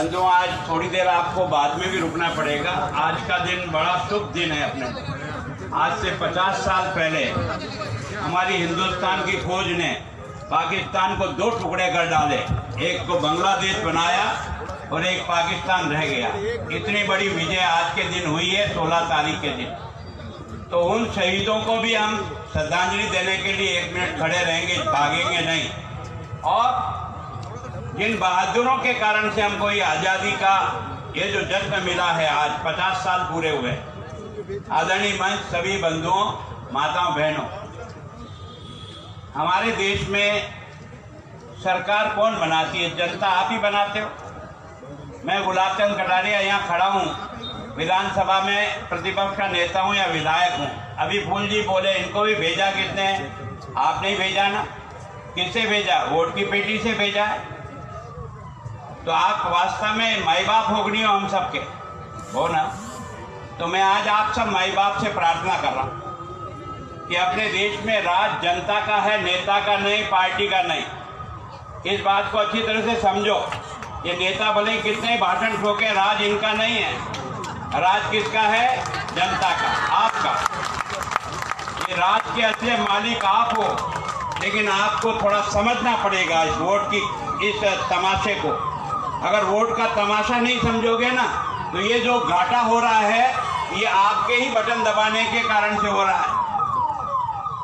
बंधुओं, आज थोड़ी देर आपको बाद में भी रुकना पड़ेगा। आज का दिन बड़ा शुभ दिन है अपने। आज से 50 साल पहले हमारी हिंदुस्तान की फौज ने पाकिस्तान को 2 टुकड़े कर डाले, एक को बांग्लादेश बनाया और एक पाकिस्तान रह गया। इतनी बड़ी विजय आज के दिन हुई है, 16 तारीख के दिन। तो उन शहीदों को भी हम श्रद्धांजलि देने के लिए 1 मिनट खड़े रहेंगे, भागेंगे नहीं। और जिन बहादुरों के कारण से हमको ये आज़ादी का ये जो जश्न मिला है, आज 50 साल पूरे हुए। आदरणीय मंच, सभी बंधुओं, माताओं, बहनों, हमारे देश में सरकार कौन बनाती है? जनता, आप ही बनाते हो। मैं गुलाब चंद कटारिया यहाँ खड़ा हूँ, विधानसभा में प्रतिपक्ष का नेता हूँ या विधायक हूँ। अभी फूल जी बोले इनको भी भेजा किसने? आपने ही भेजा ना। किससे भेजा? वोट की पेटी से भेजा है। तो आप वास्तव में माई बाप होगनी हो, हम सबके हो ना। तो मैं आज आप सब माई बाप से प्रार्थना कर रहा हूँ कि अपने देश में राज जनता का है, नेता का नहीं, पार्टी का नहीं। इस बात को अच्छी तरह से समझो। ये नेता भले कितने भाषण ठोके, राज इनका नहीं है। राज किसका है? जनता का, आपका। ये राज के असली मालिक आप हो, लेकिन आपको थोड़ा समझना पड़ेगा इस वोट की, इस तमाशे को। अगर वोट का तमाशा नहीं समझोगे ना, तो ये जो घाटा हो रहा है, ये आपके ही बटन दबाने के कारण से हो रहा है।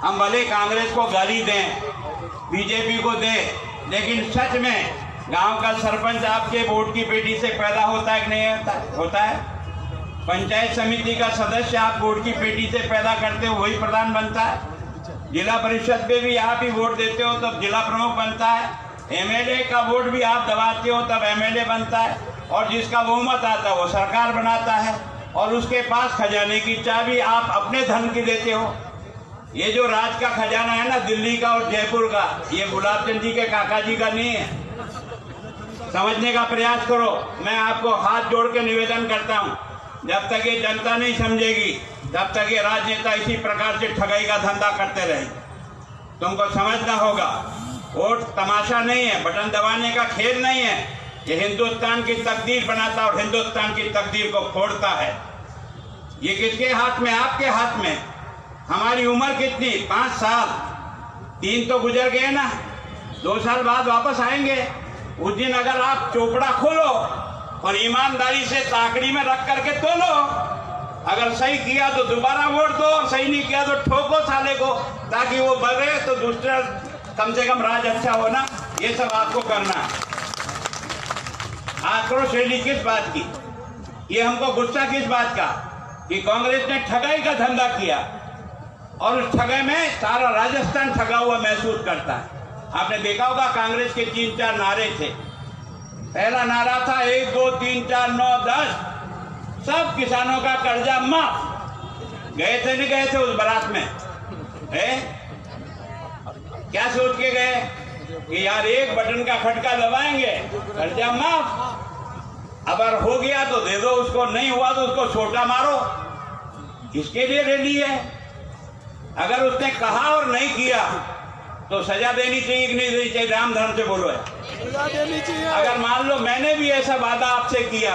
हम भले कांग्रेस को गाली दें, बीजेपी को दें, लेकिन सच में गांव का सरपंच आपके वोट की पेटी से पैदा होता है कि नहीं होता? होता है। पंचायत समिति का सदस्य आप वोट की पेटी से पैदा करते हो, वही प्रधान बनता है। जिला परिषद में भी आप ही वोट देते हो, तब जिला प्रमुख बनता है। एमएलए का वोट भी आप दबाते हो, तब एमएलए बनता है। और जिसका बहुमत आता है वो सरकार बनाता है, और उसके पास खजाने की चाबी आप अपने धन की देते हो। ये जो राज का खजाना है ना, दिल्ली का और जयपुर का, ये गुलाब चंद जी के काका जी का नहीं है। समझने का प्रयास करो। मैं आपको हाथ जोड़ के निवेदन करता हूँ, जब तक ये जनता नहीं समझेगी, तब तक ये राजनेता इसी प्रकार से ठगाई का धंधा करते रहेंगे। तुमको समझना होगा, वोट तमाशा नहीं है, बटन दबाने का खेल नहीं है। ये हिंदुस्तान की तकदीर बनाता और हिंदुस्तान की तकदीर को फोड़ता है। ये किसके हाथ में? आपके हाथ में। हमारी उम्र कितनी? 5 साल। 3 तो गुजर गए ना, 2 साल बाद वापस आएंगे। उस दिन अगर आप चोपड़ा खोलो और ईमानदारी से ताकड़ी में रख करके तोलो, अगर सही किया तो दोबारा वोट दो, सही नहीं किया तो ठोको साले को, ताकि वो बढ़े तो दूसरा कम से कम राज अच्छा हो ना। ये सब आपको करना है। आक्रोश रैली किस बात की? ये हमको गुस्सा किस बात का कि कांग्रेस ने ठगाई का धंधा किया, और उस ठगाई में सारा राजस्थान ठगा हुआ महसूस करता है। आपने देखा होगा कांग्रेस के 3-4 नारे थे। पहला नारा था 1 2 3 4 9 10, सब किसानों का कर्जा माफ। गए थे नहीं गए थे उस बारात में? क्या सोच के गए कि यार एक बटन का खटका दबाएंगे, कर्जा माफ। अगर हो गया तो दे दो उसको, नहीं हुआ तो उसको छोटा मारो। इसके लिए रैली है। अगर उसने कहा और नहीं किया तो सजा देनी चाहिए कि नहीं देनी चाहिए? राम धर्म से बोलो है। सजा देनी चाहिए। अगर मान लो मैंने भी ऐसा वादा आपसे किया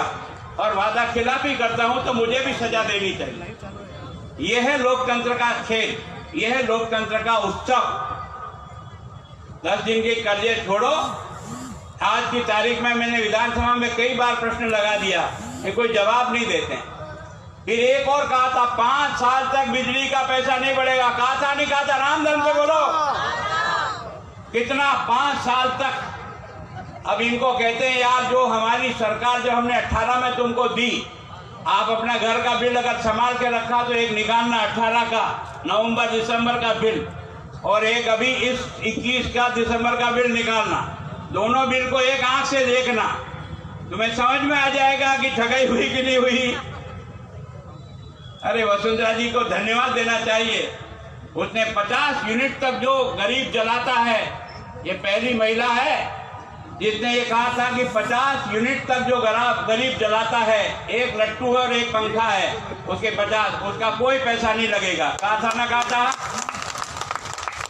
और वादा खिलाफी करता हूं, तो मुझे भी सजा देनी चाहिए। यह है लोकतंत्र का खेल, यह है लोकतंत्र का उत्सव। 10 दिन के कर्जे छोड़ो। आज की तारीख में मैंने विधानसभा में कई बार प्रश्न लगा दिया, ये कोई जवाब नहीं देते। फिर एक और कहा था 5 साल तक बिजली का पैसा नहीं बढ़ेगा। कहा था नहीं कहा था? राम धर्म से बोलो। कितना? 5 साल तक। अब इनको कहते हैं यार, जो हमारी सरकार जो हमने 18 में तुमको दी, आप अपना घर का बिल अगर संभाल के रखा तो एक निकालना 18 का नवंबर दिसंबर का बिल, और एक अभी इस 21 का दिसंबर का बिल निकालना। दोनों बिल को एक आंख से देखना, तुम्हें समझ में आ जाएगा कि ठगाई हुई कि नहीं हुई। अरे वसुंधरा जी को धन्यवाद देना चाहिए। उसने 50 यूनिट तक जो गरीब जलाता है, ये पहली महिला है जिसने ये कहा था कि 50 यूनिट तक जो गरीब जलाता है, एक लट्टू है और एक पंखा है, उसके 50, उसका कोई पैसा नहीं लगेगा। कहा था ना? कहा था।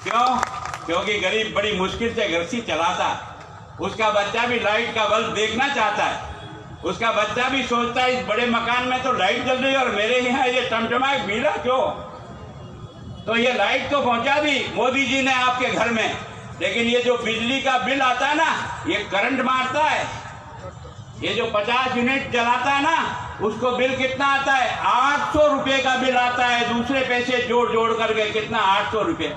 क्यों? क्योंकि गरीब बड़ी मुश्किल से गृहस्थी चलाता है। उसका बच्चा भी लाइट का बल्ब देखना चाहता है। उसका बच्चा भी सोचता है इस बड़े मकान में तो लाइट जल रही है और मेरे यहाँ ये टमटमाए बिला क्यों। तो ये लाइट तो पहुंचा दी मोदी जी ने आपके घर में, लेकिन ये जो बिजली का बिल आता है ना, ये करंट मारता है। ये जो 50 यूनिट जलाता है ना, उसको बिल कितना आता है? 800 रुपये का बिल आता है। दूसरे पैसे जोड़ जोड़ करके कितना? 800 रुपये।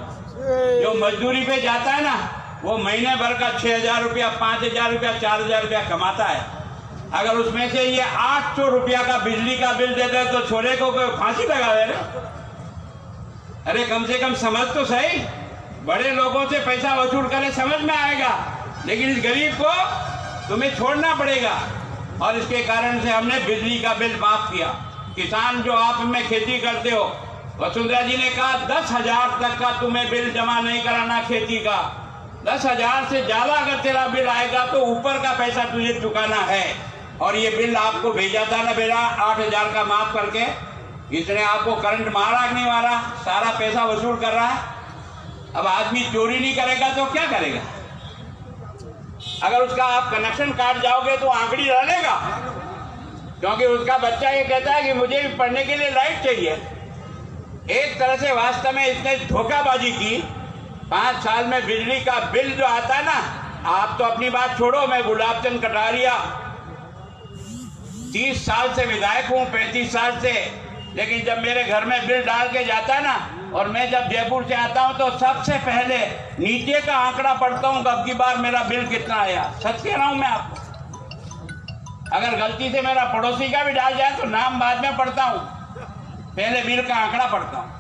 जो मजदूरी पे जाता है ना, वो महीने भर का 6,000 रुपया, 5,000 रुपया, 4,000 रुपया कमाता है। अगर उसमें से ये 800 रुपया का बिजली का बिल देते तो छोरे को फांसी लगा दे रहे। अरे कम से कम समझ तो सही, बड़े लोगों से पैसा वसूल करे समझ में आएगा, लेकिन इस गरीब को तुम्हें छोड़ना पड़ेगा। और इसके कारण से हमने बिजली का बिल माफ किया। किसान जो आप में खेती करते हो, वसुंधरा जी ने कहा 10,000 तक का तुम्हें बिल जमा नहीं कराना खेती का। 10,000 से ज्यादा अगर तेरा बिल आएगा तो ऊपर का पैसा तुझे चुकाना है। और ये बिल आपको भेजा था ना बेटा 8,000 का माफ करके, इसने आपको करंट मारा कि नहीं मारा? सारा पैसा वसूल कर रहा है। अब आदमी चोरी नहीं करेगा तो क्या करेगा? अगर उसका आप कनेक्शन काट जाओगे तो आंकड़ी डालेगा, क्योंकि उसका बच्चा ये कहता है कि मुझे भी पढ़ने के लिए लाइट चाहिए। एक तरह से वास्तव में इसने धोखाबाजी की। 5 साल में बिजली का बिल जो आता है ना, आप तो अपनी बात छोड़ो, मैं गुलाबचंद कटारिया 30 साल से विधायक हूँ, 35 साल से, लेकिन जब मेरे घर में बिल डाल के जाता है ना, और मैं जब जयपुर से आता हूं तो सबसे पहले नीचे का आंकड़ा पढ़ता हूं, अब की बार मेरा बिल कितना आया। सच कह रहा हूं मैं आपको। अगर गलती से मेरा पड़ोसी का भी डाल जाए तो नाम बाद में पढ़ता हूं, पहले बिल का आंकड़ा पढ़ता हूं।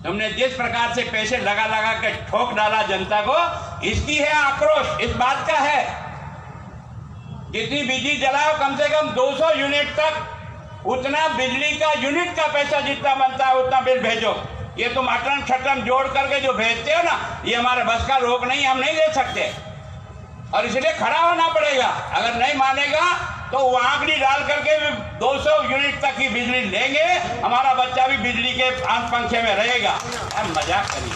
तुमने जिस प्रकार से पैसे लगा लगा के ठोक डाला जनता को, इसकी है आक्रोश, इस बात का है। जितनी बिजली जलाओ कम से कम 200 यूनिट तक, उतना बिजली का यूनिट का पैसा जितना बनता है उतना बिल भेजो। ये तुम अटम छटम जोड़ करके जो भेजते हो ना, ये हमारे बस का रोग नहीं, हम नहीं दे सकते। और इसलिए खड़ा होना पड़ेगा। अगर नहीं मानेगा तो वो आंकड़ी डाल करके 200 यूनिट तक की बिजली लेंगे, हमारा बच्चा भी बिजली के आंख पंखे में रहेगा। हम मजाक करिए,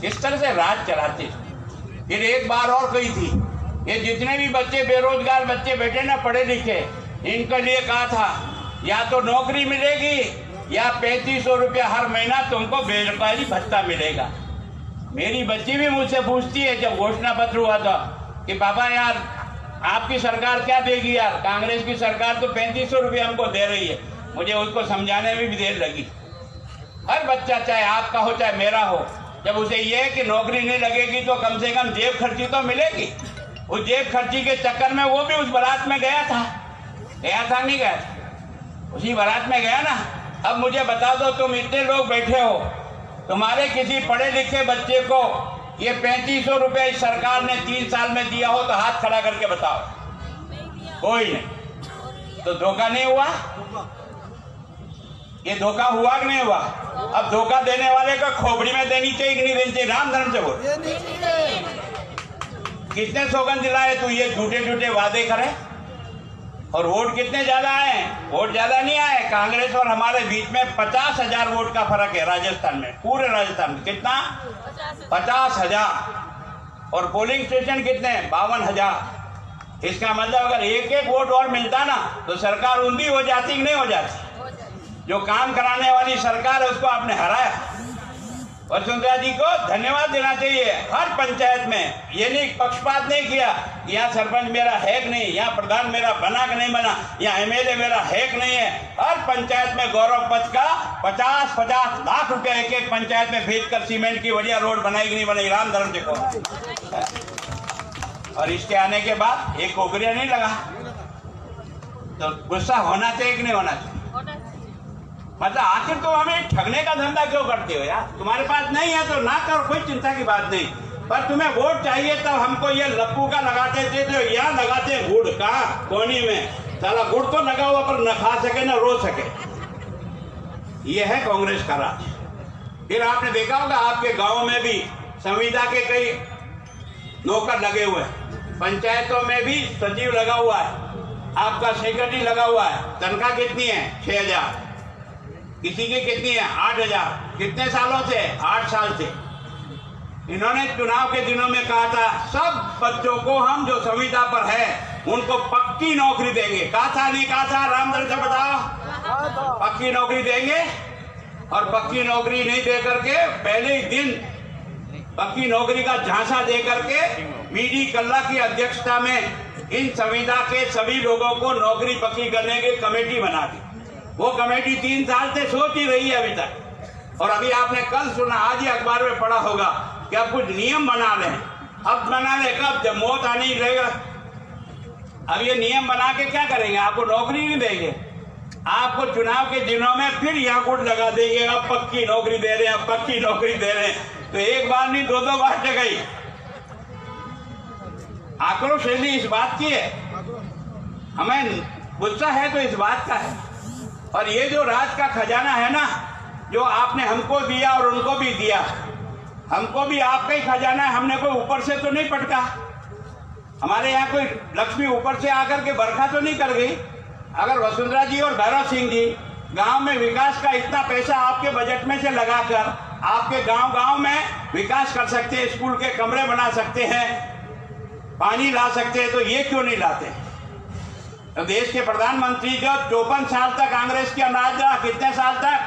इस तरह से राज चलाते। फिर एक बार और कही थी, ये जितने भी बच्चे बेरोजगार बच्चे बैठे ना पढ़े लिखे, इनके लिए कहा था या तो नौकरी मिलेगी या 3500 रुपया हर महीना तुमको बेरोजगारी भत्ता मिलेगा। मेरी बच्ची भी मुझसे पूछती है जब घोषणा पत्र हुआ था कि पापा यार आपकी सरकार क्या देगी यार, कांग्रेस की सरकार तो 3500 रुपया हमको दे रही है। मुझे उसको समझाने में भी देर लगी। हर बच्चा चाहे आपका हो चाहे मेरा हो, जब उसे ये है कि नौकरी नहीं लगेगी तो कम से कम जेब खर्ची तो मिलेगी। उस जेब खर्ची के चक्कर में वो भी उस बारात में गया था नहीं गया? उसी बारात में गया ना। अब मुझे बता दो, तुम इतने लोग बैठे हो, तुम्हारे किसी पढ़े लिखे बच्चे को ये 3500 रुपये इस सरकार ने 3 साल में दिया हो तो हाथ खड़ा करके बताओ। कोई नहीं। तो धोखा नहीं हुआ? ये धोखा हुआ कि नहीं हुआ? अब धोखा देने वाले को खोपड़ी में देनी चाहिए कि नहीं देनी चाहिए? राम धर्म से बोल। कितने सौगंध दिलाए तू ये झूठे झूठे वादे करे? और वोट कितने ज्यादा आए? वोट ज्यादा नहीं आए। कांग्रेस और हमारे बीच में 50,000 वोट का फर्क है राजस्थान में, पूरे राजस्थान में। कितना? 50,000। और पोलिंग स्टेशन कितने? 52,000। इसका मतलब अगर एक एक वोट और मिलता ना तो सरकार ऊंधी हो जाती कि नहीं हो जाती? जो काम कराने वाली सरकार है उसको आपने हराया। वसुंधरा जी को धन्यवाद देना चाहिए। हर पंचायत में ये नहीं पक्षपात नहीं किया, यहाँ सरपंच मेरा है कि नहीं, यहाँ प्रधान मेरा बना कि नहीं बना, यहाँ एमएलए मेरा है कि नहीं है। हर पंचायत में गौरव पथ का 50-50 लाख रुपया एक एक पंचायत में भेजकर सीमेंट की बढ़िया रोड बनाई कि नहीं बनाई? राम धर्म जी को। और इसके आने के बाद एक कोकरिया नहीं लगा तो गुस्सा होना चाहिए कि नहीं होना चाहिए? मतलब आखिर तुम हमें ठगने का धंधा क्यों करते हो यार? तुम्हारे पास नहीं है तो ना करो, कोई चिंता की बात नहीं, पर तुम्हें वोट चाहिए तब हमको ये लप्पू का लगाते थे। तो यहाँ लगाते हैं गुड़ का कोनी में, साला गुड़ तो लगा हुआ पर न खा सके न रो सके। ये है कांग्रेस का राज। फिर आपने देखा होगा आपके गाँव में भी संविदा के कई नौकर लगे हुए हैं, पंचायतों में भी सचिव लगा हुआ है, आपका सेक्रेटरी लगा हुआ है। तनख्वाह कितनी है? 6,000। किसी की कितनी है? 8,000। कितने सालों से? 8 साल से। इन्होंने चुनाव के दिनों में कहा था सब बच्चों को हम जो संविदा पर है उनको पक्की नौकरी देंगे। कहा था नहीं कहा था? रामधन से बताओ, पक्की नौकरी देंगे। और पक्की नौकरी नहीं दे करके पहले ही दिन पक्की नौकरी का झांसा दे करके बीडी कल्ला की अध्यक्षता में इन संविदा के सभी लोगों को नौकरी पक्की करने की कमेटी बना दी। वो कमेटी 3 साल से सोच ही रही है अभी तक। और अभी आपने कल सुना, आज ही अखबार में पढ़ा होगा कि अब कुछ नियम बना रहे हैं। अब बना ले कब? जब मौत आने ही रहेगा। अब ये नियम बना के क्या करेंगे? आपको नौकरी नहीं देंगे, आपको चुनाव के दिनों में फिर यहाँ गुट लगा देंगे, अब पक्की नौकरी दे रहे हैं, अब पक्की नौकरी दे रहे हैं। तो एक बार नहीं 2-2 बार गई। आक्रोश इस बात की है, हमें गुस्सा है तो इस बात का है। और ये जो राज का खजाना है ना, जो आपने हमको दिया और उनको भी दिया, हमको भी आपका ही खजाना है। हमने कोई ऊपर से तो नहीं पटका, हमारे यहाँ कोई लक्ष्मी ऊपर से आकर के बरखा तो नहीं कर गई। अगर वसुंधरा जी और भैरव सिंह जी गांव में विकास का इतना पैसा आपके बजट में से लगाकर आपके गांव में विकास कर सकते हैं, स्कूल के कमरे बना सकते हैं, पानी ला सकते हैं, तो ये क्यों नहीं लाते? तो देश के प्रधानमंत्री जो 54 साल तक कांग्रेस के अनाज रहा, कितने साल तक?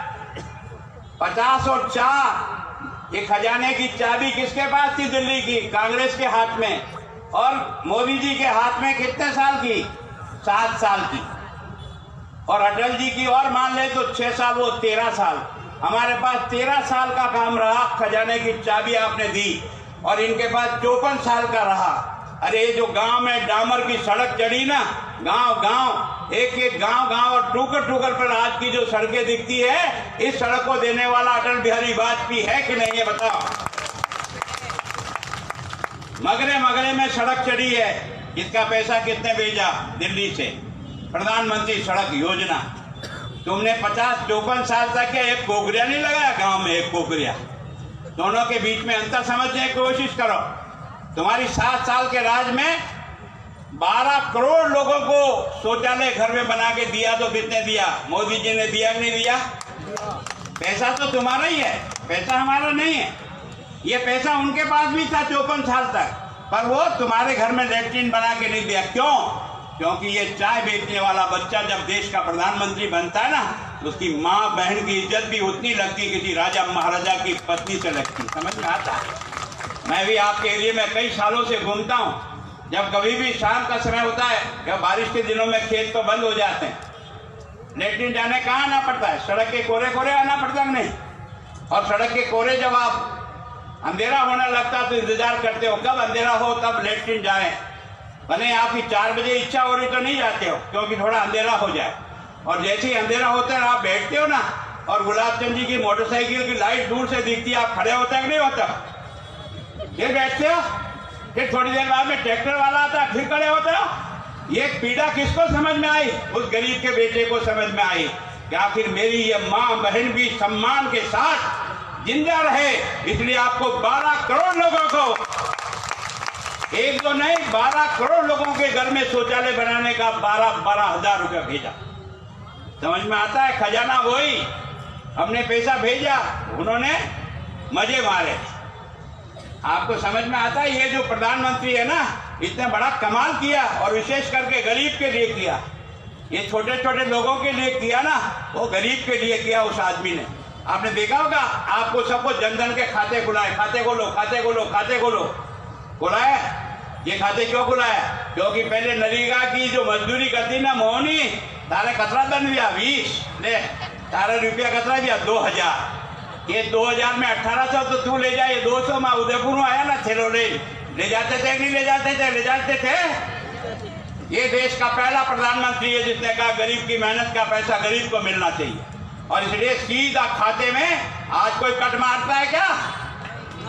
50 और 4। ये खजाने की चाबी किसके पास थी? दिल्ली की, कांग्रेस के हाथ में। और मोदी जी के हाथ में कितने साल की? 7 साल की। और अटल जी की और मान ले तो 6 साल, वो 13 साल। हमारे पास 13 साल का काम रहा, खजाने की चाबी आपने दी। और इनके पास 54 साल का रहा। अरे जो गांव में डामर की सड़क चढ़ी ना, गांव एक गांव और टूकर पर आज की जो सड़कें दिखती है, इस सड़क को देने वाला अटल बिहारी वाजपेयी है कि नहीं है बताओ? मगरे में सड़क चढ़ी है, इसका पैसा कितने भेजा? दिल्ली से प्रधानमंत्री सड़क योजना। तुमने 54 साल तक एक कोकरिया नहीं लगाया गांव में, एक कोकरिया। दोनों के बीच में अंतर समझने की कोशिश करो। तुम्हारी 7 साल के राज में 12 करोड़ लोगों को शौचालय घर में बना के दिया, तो कितने दिया? मोदी जी ने दिया कि नहीं दिया? पैसा तो तुम्हारा ही है, पैसा हमारा नहीं है। ये पैसा उनके पास भी था 54 साल तक, पर वो तुम्हारे घर में लैट्रिन बना के नहीं दिया। क्यों? क्योंकि ये चाय बेचने वाला बच्चा जब देश का प्रधानमंत्री बनता है ना, तो उसकी माँ बहन की इज्जत भी उतनी लगती किसी राजा महाराजा की पत्नी से लगती। समझ में आता है? मैं भी आपके एरिया में कई सालों से घूमता हूँ। जब कभी भी शाम का समय होता है या बारिश के दिनों में खेत तो बंद हो जाते हैं, लेट्रिन जाने कहाँ आना पड़ता है? सड़क के कोरे आना पड़ता है नहीं? और सड़क के कोरे जब आप अंधेरा होने लगता तो इंतजार करते हो कब अंधेरा हो तब लेट्रिन जाए। भले आपकी 4 बजे इच्छा हो रही तो नहीं जाते हो, क्योंकि थोड़ा अंधेरा हो जाए। और जैसे ही अंधेरा होता है आप बैठते हो ना, और गुलाब चंद जी की मोटरसाइकिल की लाइट दूर से दिखती है, आप खड़े होते कि नहीं होता? ये बैठते हो, फिर थोड़ी देर बाद में ट्रैक्टर वाला आता है, फिर खड़े होते हो। ये पीड़ा किसको समझ में आई? उस गरीब के बेटे को समझ में आई कि आखिर मेरी ये माँ बहन भी सम्मान के साथ जिंदा रहे। इसलिए आपको 12 करोड़ लोगों को, एक तो नहीं 12 करोड़ लोगों के घर में शौचालय बनाने का 12 हजार रुपया भेजा। समझ में आता है? खजाना वही, हमने पैसा भेजा, उन्होंने मजे मारे। आपको समझ में आता है? ये जो प्रधानमंत्री है ना, इतने बड़ा कमाल किया, और विशेष करके गरीब के लिए किया। ये छोटे छोटे लोगों के लिए किया ना, वो गरीब के लिए किया उस आदमी ने। आपने देखा होगा, आपको सबको जनधन के खाते खुलाए, खाते खोलो खुलाया। ये खाते क्यों खुलाया? क्योंकि पहले नरेगा की जो मजदूरी करती ना मोहनी, तारे कतरा दंड दिया 20 ले, तारे रुपया कतरा दिया 2000। ये 2000 में 1800 तो तू ले जाए, 200 में उदयपुर में आया ना, थेलो ले जाते थे नहीं ले जाते थे। ये देश का पहला प्रधानमंत्री है जिसने कहा गरीब की मेहनत का पैसा गरीब को मिलना चाहिए, और इसलिए सीधा खाते में। आज कोई कट मारता है क्या?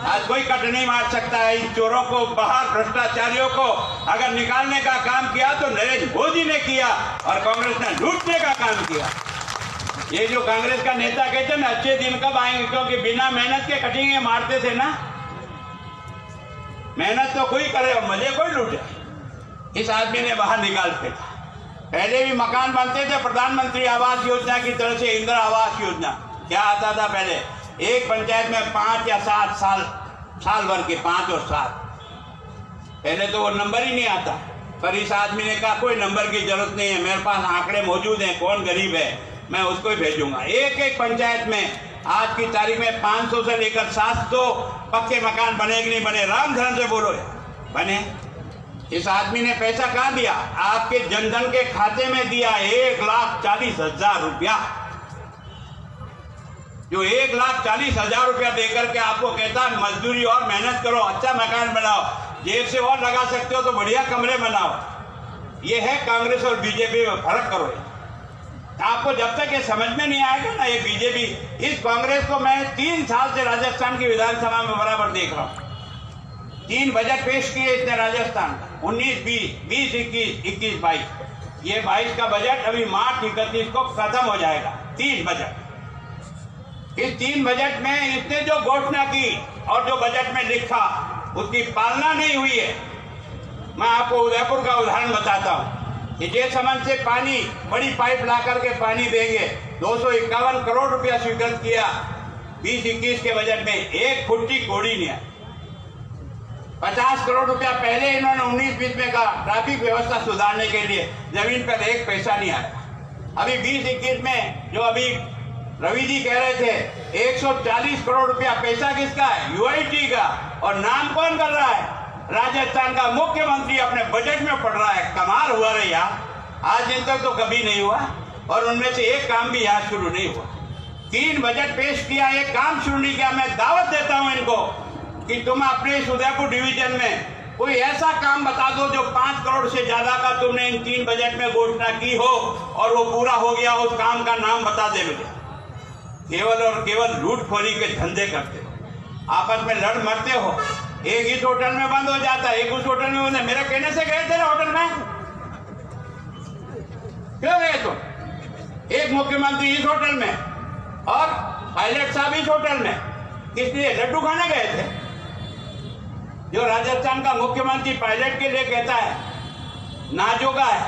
आज कोई कट नहीं मार सकता है। इन चोरों को बाहर, भ्रष्टाचारियों को अगर निकालने का काम किया तो नरेंद्र मोदी ने किया, और कांग्रेस ने लूटने का काम किया। ये जो कांग्रेस का नेता कहते हैं ना अच्छे दिन कब आएंगे, क्योंकि बिना मेहनत के कटिंगे मारते थे ना। मेहनत तो कोई करे और मजे कोई लूटे, इस आदमी ने बाहर निकालते थे। पहले भी मकान बनते थे प्रधानमंत्री आवास योजना की तरह से, इंदिरा आवास योजना। क्या आता था पहले? एक पंचायत में 5 या 7 साल भर के 5 और 7, पहले तो वो नंबर ही नहीं आता। पर इस आदमी ने कहा कोई नंबर की जरूरत नहीं है, मेरे पास आंकड़े मौजूद हैं, कौन गरीब है मैं उसको ही भेजूंगा। एक एक पंचायत में आज की तारीख में 500 से लेकर 700 पक्के मकान बने कि नहीं बने? राम धर्म से बोलो बने। इस आदमी ने पैसा कहाँ दिया? आपके जनधन के खाते में दिया 1,40,000 रुपया। जो 1,40,000 रुपया देकर के आपको कहता है मजदूरी और मेहनत करो, अच्छा मकान बनाओ, जेब से और लगा सकते हो तो बढ़िया कमरे बनाओ। ये है कांग्रेस और बीजेपी में फर्क करो। आपको जब तक ये समझ में नहीं आएगा ना, ये बीजेपी, इस कांग्रेस को मैं 3 साल से राजस्थान की विधानसभा में बराबर देख रहा हूँ। 3 बजट पेश किए इसने राजस्थान का, 19, 20, 21, 22। ये 22 का बजट अभी मार्च 31 को खत्म हो जाएगा। 3 बजट, इस 3 बजट में इसने जो घोषणा की और जो बजट में लिखा उसकी पालना नहीं हुई है। मैं आपको उदयपुर का उदाहरण बताता हूँ कि जयसमंद से पानी, बड़ी पाइप ला करके पानी देंगे, 251 करोड़ रुपया स्वीकृत किया 20-21 के बजट में, 1 फुट की कोड़ी नहीं है। 50 करोड़ रुपया पहले इन्होंने 19-20 में कहा ट्रैफिक व्यवस्था सुधारने के लिए, जमीन पर 1 पैसा नहीं आया। अभी 20-21 में जो अभी रवि जी कह रहे थे 140 करोड़ रुपया, पैसा किसका है? यूआईटी का। और नाम कौन कर रहा है? राजस्थान का मुख्यमंत्री अपने बजट में पढ़ रहा है। कमाल हुआ रे यार, आज दिन तक तो कभी नहीं हुआ और उनमें से एक काम भी यहाँ शुरू नहीं हुआ। 3 बजट पेश किया, एक काम शुरू नहीं किया। मैं दावत देता हूँ इनको कि तुम अपने इस उदयपुर डिवीजन में कोई ऐसा काम बता दो जो 5 करोड़ से ज्यादा का तुमने इन 3 बजट में घोषणा की हो और वो पूरा हो गया, उस काम का नाम बता दे मुझे। केवल और केवल लूटखोरी के धंधे करते हो, आपस में लड़ मरते हो। एक इस होटल में बंद हो जाता है, एक उस होटल में बंद है। मेरे कहने से गए थे ना होटल में, क्यों गए तुम? एक मुख्यमंत्री इस होटल में और पायलट साहब इस होटल में, किस लिए? लड्डू खाने गए थे। जो राजस्थान का मुख्यमंत्री पायलट के लिए कहता है नाजोगा है,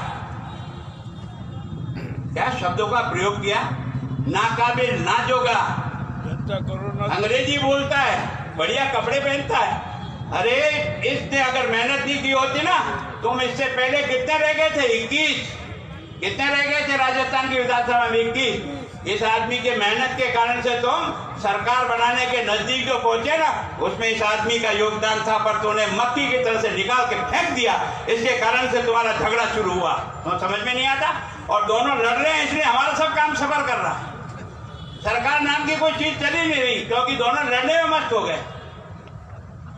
क्या शब्दों का प्रयोग किया? नाकाबिल, नाजोगा, अंग्रेजी बोलता है, बढ़िया कपड़े पहनता है। अरे इसने अगर मेहनत नहीं की होती ना, तुम इससे पहले कितने रह गए थे? 21। कितने रह गए थे राजस्थान की विधानसभा में? 21। इस आदमी के मेहनत के कारण से तुम सरकार बनाने के नजदीक जो पहुंचे ना, उसमें इस आदमी का योगदान था, पर तूने मक्खी की तरह से निकाल के फेंक दिया। इसके कारण से तुम्हारा झगड़ा शुरू हुआ, तो समझ में नहीं आता। और दोनों लड़ रहे हैं, इसलिए हमारा सब काम सफर कर रहा है। सरकार नाम की कोई चीज चली नहीं रही क्योंकि दोनों लड़ने में मस्त हो गए।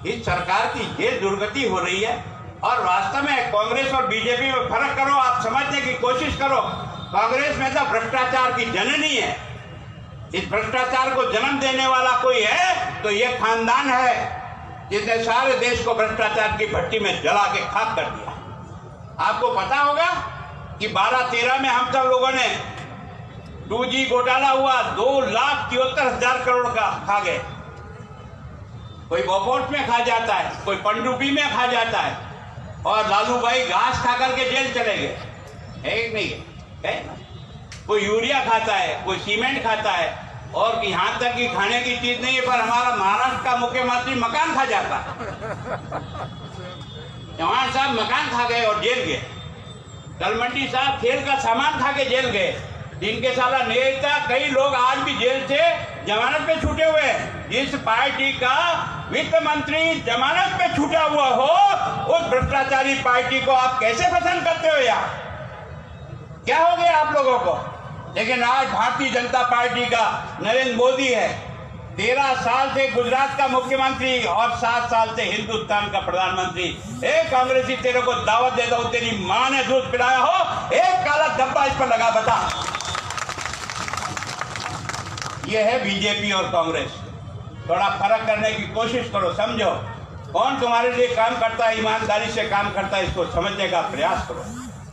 इस सरकार की ये दुर्गति हो रही है। और वास्तव में कांग्रेस और बीजेपी में फर्क करो, आप समझने की कोशिश करो। कांग्रेस में तो भ्रष्टाचार की जननी है। इस भ्रष्टाचार को जन्म देने वाला कोई है तो ये खानदान है जिसने सारे देश को भ्रष्टाचार की भट्टी में जला के खाक कर दिया। आपको पता होगा कि 12-13 में हम सब लोगों ने 2G घोटाला हुआ, 2,73,000 करोड़ का खा गए। कोई बोपोर्ट में खा जाता है, कोई पनडुब्बी में खा जाता है, और लालू भाई घास खा करके जेल चले गए। है नहीं है? कोई यूरिया खाता है, कोई सीमेंट खाता है, और यहाँ तक कि खाने की चीज नहीं है, पर हमारा महाराष्ट्र का मुख्यमंत्री मकान खा जाता है। चौहान साहब मकान खा गए और जेल गए। तलमंडी साहब खेल का सामान खा के जेल गए। जिनके साला नेता कई लोग आज भी जेल से जमानत पे छूटे हुए हैं। जिस पार्टी का वित्त मंत्री जमानत पे छूटा हुआ हो, उस भ्रष्टाचारी पार्टी को आप कैसे पसंद करते हो यार? क्या हो गया आप लोगों को? लेकिन आज भारतीय जनता पार्टी का नरेंद्र मोदी है, 13 साल से गुजरात का मुख्यमंत्री और 7 साल से हिंदुस्तान का प्रधानमंत्री। एक कांग्रेसी तेरे को दावत देता हूं, तेरी मां ने दूध पिलाया हो, एक काला धब्बा इस पर लगा, बता। ये है बीजेपी और कांग्रेस। थोड़ा फर्क करने की कोशिश करो, समझो कौन तुम्हारे लिए काम करता है, ईमानदारी से काम करता है, इसको समझने का प्रयास करो।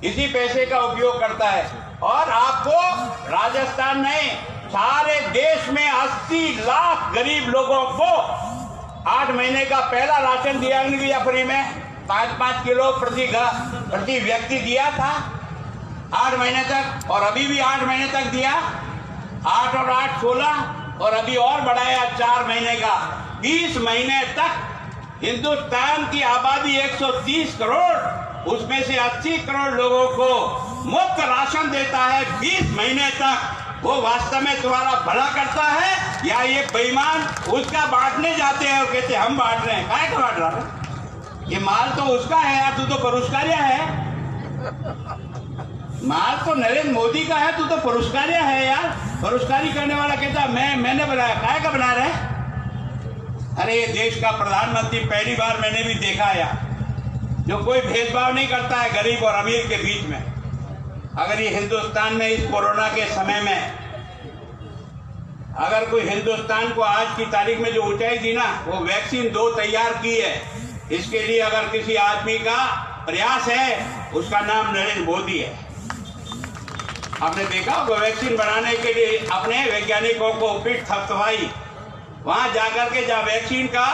इसी पैसे का उपयोग करता है। और आपको राजस्थान नहीं, सारे देश में 80 लाख गरीब लोगों को 8 महीने का पहला राशन दिया फ्री में, 5-5 किलो प्रति व्यक्ति दिया था 8 महीने तक, और अभी भी 8 महीने तक दिया। 8 और 8 16, और अभी और बढ़ाया 4 महीने का, 20 महीने तक हिंदुस्तान की आबादी 130 करोड़, उसमें से 80 करोड़ लोगों को मुफ्त राशन देता है 20 महीने तक। वो वास्तव में तुम्हारा भला करता है या ये बेईमान उसका बांटने जाते हैं और कहते हम बांट रहे हैं? काय का बांट रहा है? ये माल तो उसका है यार, तू तो पुरस्कारिया है। माल तो नरेंद्र मोदी का है, तू तो पुरस्कारिया है यार। पुरस्कारी करने वाला कहता मैंने बनाया, काय का बना रहे? अरे ये देश का प्रधानमंत्री पहली बार मैंने भी देखा यार, जो कोई भेदभाव नहीं करता है गरीब और अमीर के बीच में। अगर ये हिंदुस्तान में इस कोरोना के समय में अगर कोई हिंदुस्तान को आज की तारीख में जो ऊंचाई दी ना, वो वैक्सीन 2 तैयार की है। इसके लिए अगर किसी आदमी का प्रयास है, उसका नाम नरेंद्र मोदी है। आपने देखा होगा वैक्सीन बनाने के लिए अपने वैज्ञानिकों को पीठ थपथपाई। वहां जाकर के जब वैक्सीन का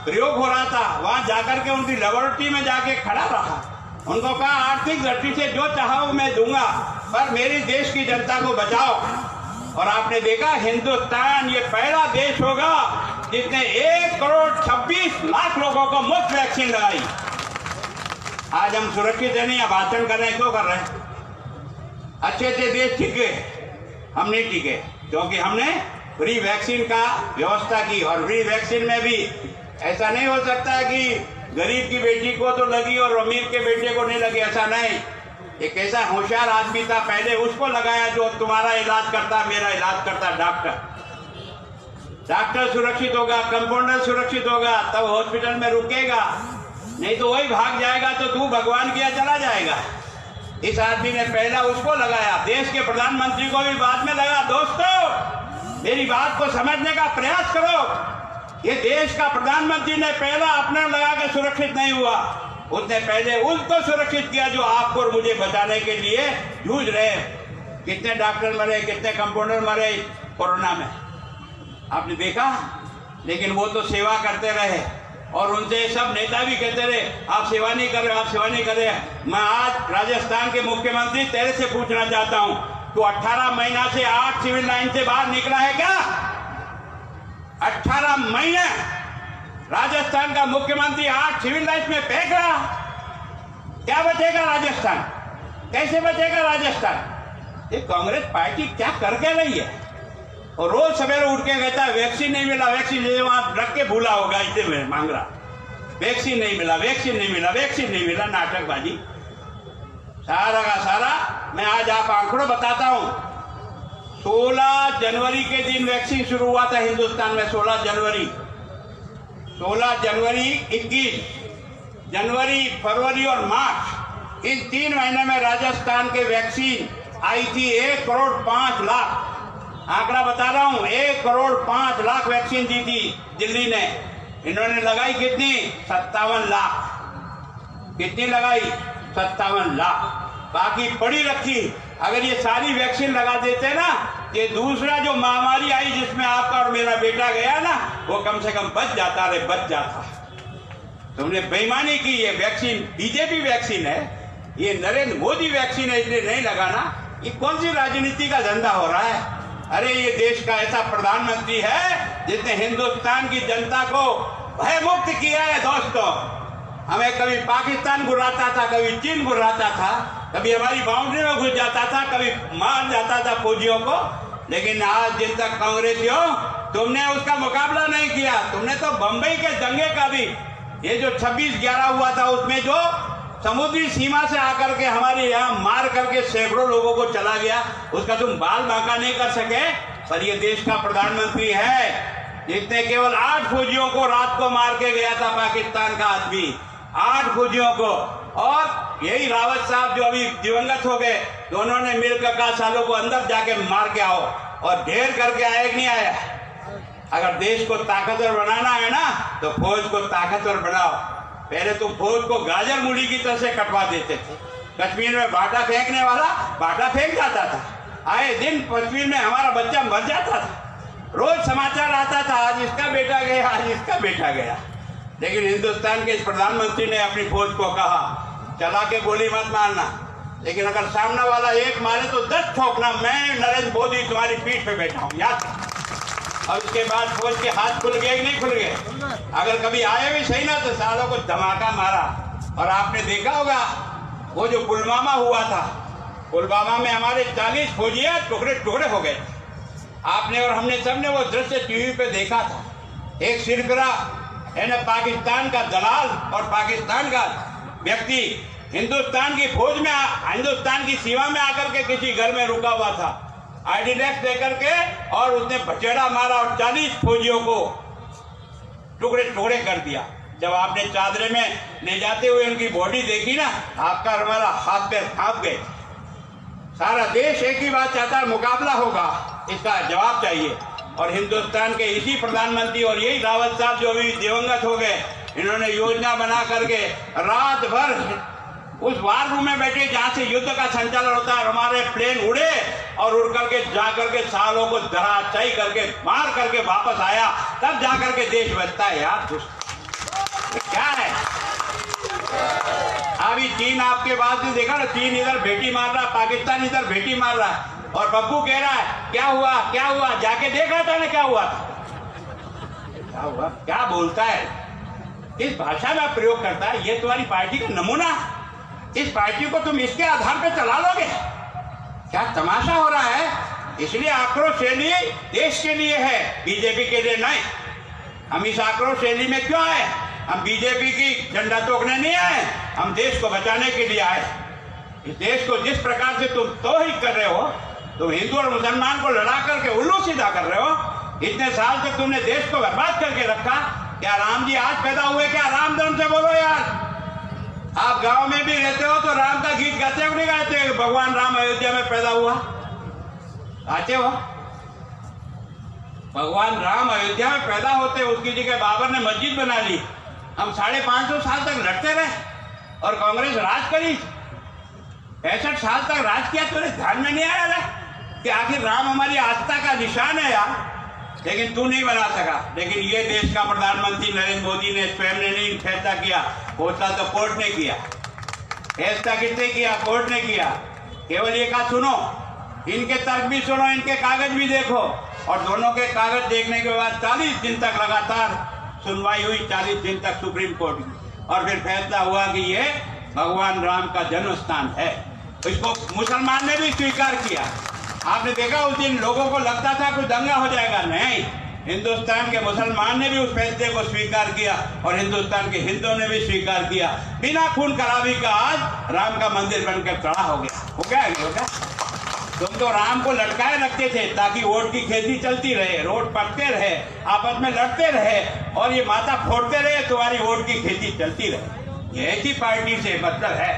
प्रयोग हो रहा था, वहां जाकर के उनकी लेबोरेटरी में जाके खड़ा रहा। उनको कहा आर्थिक दृष्टि से जो चाहो मैं दूंगा, पर मेरी देश की जनता को बचाओ। और आपने देखा हिंदुस्तान ये पहला देश होगा जिसने 1 करोड़ 26 लाख लोगों को मुफ्त वैक्सीन लगाई। आज हम सुरक्षित है नहीं, अब भाषण कर रहे हैं, क्यों कर रहे हैं? अच्छे देश टिके, हम नहीं टिके, क्योंकि हमने फ्री वैक्सीन का व्यवस्था की। और फ्री वैक्सीन में भी ऐसा नहीं हो सकता है कि गरीब की बेटी को तो लगी और अमीर के बेटे को नहीं लगी, ऐसा नहीं। एक ऐसा होशियार आदमी था, पहले उसको लगाया जो तुम्हारा इलाज करता, मेरा इलाज करता, डॉक्टर सुरक्षित होगा, कंपाउंडर सुरक्षित होगा, तब हॉस्पिटल में रुकेगा, नहीं तो वही भाग जाएगा तो तू भगवान किया चला जाएगा। इस आदमी ने पहला उसको लगाया, देश के प्रधानमंत्री को भी बाद में लगा। दोस्तों मेरी बात को समझने का प्रयास करो। ये देश का प्रधानमंत्री ने पहला अपने लगा के सुरक्षित नहीं हुआ, उसने पहले उसको सुरक्षित किया जो आपको और मुझे बचाने के लिए जूझ रहे। कितने डॉक्टर मरे, कितने कंपाउंडर मरे कोरोना में, आपने देखा। लेकिन वो तो सेवा करते रहे और उनसे सब नेता भी कहते रहे आप सेवा नहीं कर रहे, आप सेवा नहीं कर रहे। मैं आज राजस्थान के मुख्यमंत्री तेरे से पूछना चाहता हूं, तू 18 महीना से 8 सिविल लाइन से बाहर निकला है क्या? 18 महीने राजस्थान का मुख्यमंत्री 8 सिविल लाइन में फेंक रहा। क्या बचेगा राजस्थान? कैसे बचेगा राजस्थान? ये कांग्रेस पार्टी क्या करके रही है? और रोज सवेरे उठ के कहता है वैक्सीन नहीं मिला, वैक्सीन नहीं, वहां रख के भूला होगा, इतने में मांग रहा वैक्सीन नहीं मिला, वैक्सीन नहीं मिला, वैक्सीन नहीं मिला, नाटकबाजी सारा का सारा। मैं आज आप आंकड़ों बताता हूं। 16 जनवरी के दिन वैक्सीन शुरू हुआ था हिंदुस्तान में, 16 जनवरी, 21 जनवरी, फरवरी और मार्च, इन 3 महीने में राजस्थान के वैक्सीन आई थी 1 करोड़ 5 लाख। आंकड़ा बता रहा हूं, 1 करोड़ 5 लाख वैक्सीन दी थी दिल्ली ने। इन्होंने लगाई कितनी? 57 लाख। कितनी लगाई? 57 लाख। बाकी पड़ी रखी। अगर ये सारी वैक्सीन लगा देते ना, ये दूसरा जो महामारी आई जिसमें आपका और मेरा बेटा गया ना, वो कम से कम बच जाता, रे बच जाता। तुमने बेईमानी की। ये वैक्सीन बीजेपी वैक्सीन है, ये नरेंद्र मोदी वैक्सीन है, इसलिए नहीं लगाना। ये कौन सी राजनीति का धंधा हो रहा है? अरे ये देश का ऐसा प्रधानमंत्री है जिसने हिंदुस्तान की जनता को भय मुक्त किया है। दोस्तों हमें कभी पाकिस्तान घुराता था, कभी चीन घुराता था, कभी हमारी बाउंड्री में घुस जाता था, कभी मार जाता था फौजियों को। लेकिन आज जिन तक कांग्रेसियों तुमने उसका मुकाबला नहीं किया। तुमने तो बंबई के दंगे का भी, ये जो 26/11 हुआ था, उसमें जो समुद्री सीमा से आकर के हमारे यहाँ मार करके सैकड़ों लोगों को चला गया, उसका तुम बाल बांका नहीं कर सके। पर ये देश का प्रधानमंत्री है जिसने केवल 8 फौजियों को रात को मार के गया था, पाकिस्तान का आदमी, 8 फौजियों को। और यही रावत साहब जो अभी दिवंगत हो गए, दोनों ने मिलकर कहा सालों को अंदर जाके मार के आओ, और ढेर करके आया कि नहीं आया? अगर देश को ताकतवर बनाना है ना, तो फौज को ताकतवर बनाओ। पहले तुम फौज को गाजर मूली की तरह से कटवा देते थे। कश्मीर में बाटा फेंकने वाला बाटा फेंक जाता था, आए दिन कश्मीर में हमारा बच्चा मर जाता था, रोज समाचार आता था आज इसका बेटा गया, आज इसका बेटा गया। लेकिन हिंदुस्तान के इस प्रधानमंत्री ने अपनी फौज को कहा चला के गोली मत मारना, लेकिन अगर सामने वाला एक मारे तो 10 ठोकना। मैं नरेंद्र मोदी तुम्हारी पीठ पे बैठा हूं, याद। और उसके बाद फौज के हाथ खुल गए कि नहीं खुल गए? अगर कभी आए भी सही ना तो सालों को धमाका मारा। और आपने देखा होगा वो जो पुलवामा हुआ था, पुलवामा में हमारे 40 फौजियां टुकड़े टुकड़े हो गए। आपने और हमने सबने वो दृश्य टीवी पे देखा था। एक सिरकरा यानी पाकिस्तान का दलाल और पाकिस्तान का व्यक्ति हिंदुस्तान की फौज में हिंदुस्तान की सीमा में आकर के किसी घर में रुका हुआ था, आईडी देकर के, और उसने बचेड़ा मारा और 40 फौजियों को टुकड़े टुकड़े कर दिया। जब आपने चादरे में ले जाते हुए उनकी बॉडी देखी ना, आपका हमारा हाथ पैर कांप गए। सारा देश एक ही बात चाहता है, मुकाबला होगा, इसका जवाब चाहिए। और हिंदुस्तान के इसी प्रधानमंत्री और यही रावत साहब जो अभी दिवंगत हो गए, इन्होंने योजना बना करके रात भर उस वार रूम में बैठे जहां से युद्ध का संचालन होता है, हमारे प्लेन उड़े और उड़ करके जा करके सालों को धराशायी करके मार करके वापस आया, तब जा करके देश बचता है। यार क्या है? अभी चीन आपके बाद में देखा ना, चीन इधर भेटी मार रहा, पाकिस्तान इधर भेटी मार रहा है, और बब्बू कह रहा है क्या हुआ क्या हुआ, जाके देख रहा था ना क्या हुआ, क्या हुआ, क्या बोलता है, किस भाषा में प्रयोग करता है। ये तुम्हारी पार्टी का नमूना, इस पार्टी को तुम इसके आधार पे चला लोगे? क्या तमाशा हो रहा है? इसलिए आक्रोश रैली देश के लिए है, बीजेपी के लिए नहीं। हम इस आक्रोश रैली में क्यों आए? हम बीजेपी की झंडा तोड़ने नहीं आए, हम देश को बचाने के लिए आए। इस देश को जिस प्रकार से तुम तोहिद कर रहे हो, तुम हिंदू और मुसलमान को लड़ा करके उल्लू सीधा कर रहे हो। इतने साल तक तुमने देश को बर्बाद करके रखा। क्या राम जी आज पैदा हुए? क्या राम धर्म से बोलो यार। आप गांव में भी रहते हो तो राम का गीत गाते हो नहीं गाते? भगवान राम अयोध्या में पैदा हुआ, गाते हो? भगवान राम अयोध्या में पैदा होते, उसकी जगह बाबर ने मस्जिद बना ली। हम 550 साल तक लड़ते रहे और कांग्रेस राज करी। 65 साल तक राज किया, तो ध्यान में नहीं आया कि आखिर राम हमारी आस्था का निशान है यार। लेकिन तू नहीं बना सका। लेकिन ये देश का प्रधानमंत्री नरेंद्र मोदी ने स्वयं ने नहीं फैसला किया, फैसला तो कोर्ट ने किया। फैसला किसने किया? कोर्ट ने किया। केवल ये कहा सुनो, इनके तर्क भी सुनो, इनके कागज भी देखो। और दोनों के कागज देखने के बाद 40 दिन तक लगातार सुनवाई हुई, 40 दिन तक सुप्रीम कोर्ट की, और फिर फैसला हुआ कि ये भगवान राम का जन्म स्थान है। इसको मुसलमान ने भी स्वीकार किया। आपने देखा उस दिन लोगों को लगता था कोई दंगा हो जाएगा, नहीं, हिंदुस्तान के मुसलमान ने भी उस फैसले को स्वीकार किया और हिंदुस्तान के हिंदुओं ने भी स्वीकार किया। बिना खून खराबी का आज राम का मंदिर बनकर खड़ा हो गया। हो गया? तुम तो राम को लटकाए रखते थे ताकि वोट की खेती चलती रहे, रोड पटते रहे, आपस में लड़ते रहे और ये माथा फोड़ते रहे, तुम्हारी वोट की खेती चलती रहे। ये ऐसी पार्टी से मतलब है।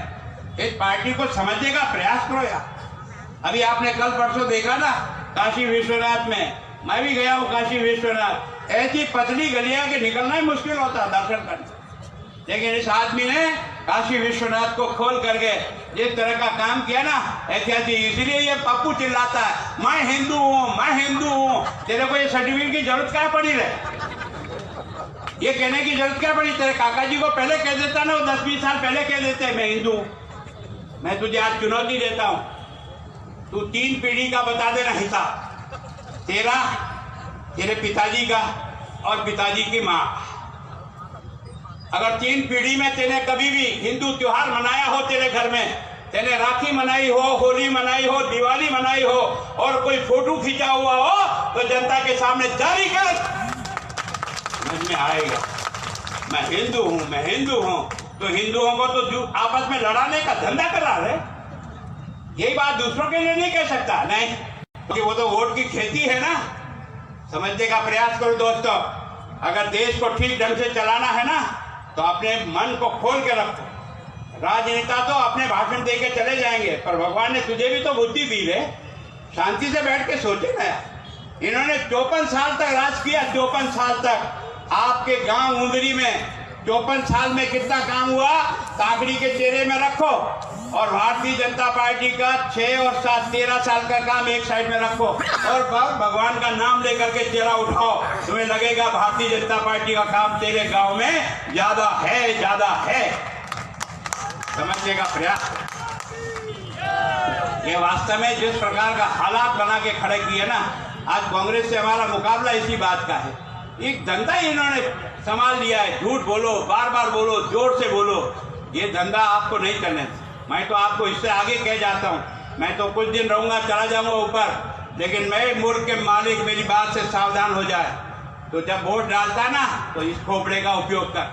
इस पार्टी को समझने का प्रयास करो यार। अभी आपने कल परसों देखा ना काशी विश्वनाथ में, मैं भी गया हूँ काशी विश्वनाथ। ऐसी पतली गलियां के निकलना ही मुश्किल होता दर्शन करने, लेकिन इस आदमी ने काशी विश्वनाथ को खोल करके जिस तरह का काम किया ना, ऐतिहासिक। इसलिए ये पप्पू चिल्लाता है मैं हिंदू हूँ, मैं हिंदू हूँ। तेरे को ये सर्टिफिकेट की जरूरत क्या पड़ी रहे? ये कहने की जरूरत क्या पड़ी? तेरे काका जी को पहले कह देता ना, वो 10-20 साल पहले कह देते मैं हिंदू हूँ। मैं तुझे आज चुनौती देता हूँ, तू 3 पीढ़ी का बता देना हिसाब, तेरा, तेरे पिताजी का और पिताजी की माँ। अगर 3 पीढ़ी में तेने कभी भी हिंदू त्योहार मनाया हो, तेरे घर में तेने राखी मनाई हो, होली मनाई हो, दिवाली मनाई हो और कोई फोटो खींचा हुआ हो, तो जनता के सामने जारी कर, समझ में आएगा मैं हिंदू हूं, मैं हिंदू हूं। तो हिंदुओं को तो आपस में लड़ाने का धंधा कर रहा है। यही बात दूसरों के लिए नहीं कह सकता, नहीं, क्योंकि वो तो वोट की खेती है ना। समझने का प्रयास करो दोस्तों। अगर देश को ठीक ढंग से चलाना है ना, तो अपने मन को खोल के रखो। राजनेता तो अपने भाषण दे के चले जाएंगे, पर भगवान ने तुझे भी तो बुद्धि दी है, शांति से बैठ के सोचे ना। इन्होंने 54 साल तक राज किया, 54 साल तक। आपके गांव उंदरी में 54 साल में कितना काम हुआ, काकड़ी के चेहरे में रखो। और भारतीय जनता पार्टी का 6 और 7, 13 साल का काम एक साइड में रखो और भगवान का नाम लेकर के चेहरा उठाओ। तुम्हें लगेगा भारतीय जनता पार्टी का काम तेरे गांव में ज्यादा है, ज्यादा है। समझने का प्रयास। ये वास्तव में जिस प्रकार का हालात बना के खड़े किए ना, आज कांग्रेस से हमारा मुकाबला इसी बात का है। एक धंधा ही इन्होंने संभाल लिया है, झूठ बोलो, बार बार बोलो, जोर से बोलो। ये धंधा आपको नहीं करने। मैं तो आपको इससे आगे कह जाता हूँ, मैं तो कुछ दिन रहूंगा, चला जाऊंगा ऊपर, लेकिन मैं मुल्क के मालिक मेरी बात से सावधान हो जाए तो जब वोट डालता ना तो इस खोपड़े का उपयोग कर।